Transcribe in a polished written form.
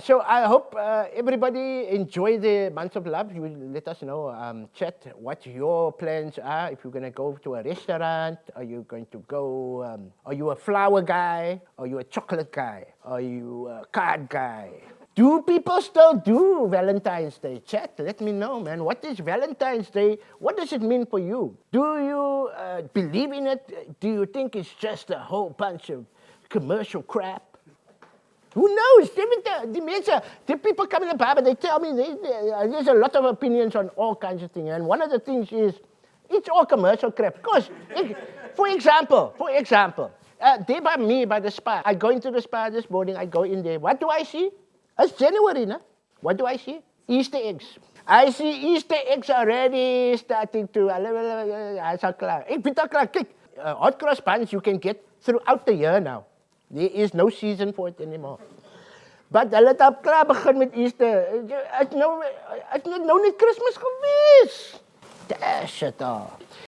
So I hope everybody enjoy the month of love. You let us know, chat, what your plans are. If you're going to go to a restaurant, are you going to go, are you a flower guy? Are you a chocolate guy? Are you a card guy? Do people still do Valentine's Day? Chat, let me know, man. What is Valentine's Day? What does it mean for you? Do you believe in it? Do you think it's just a whole bunch of commercial crap? Who knows? The people come in the bar, but they tell me there's a lot of opinions on all kinds of things. And one of the things is, it's all commercial crap. Because, for example, there by me, by the spa, I go into the spa this morning, I go in there. What do I see? It's January, no? What do I see? Easter eggs. I see Easter eggs already starting to... hot cross buns you can get throughout the year now. There is no season for it anymore. But hulle het al klaar begin met Easter. Het nou net Kersfees gewees. Dash it all.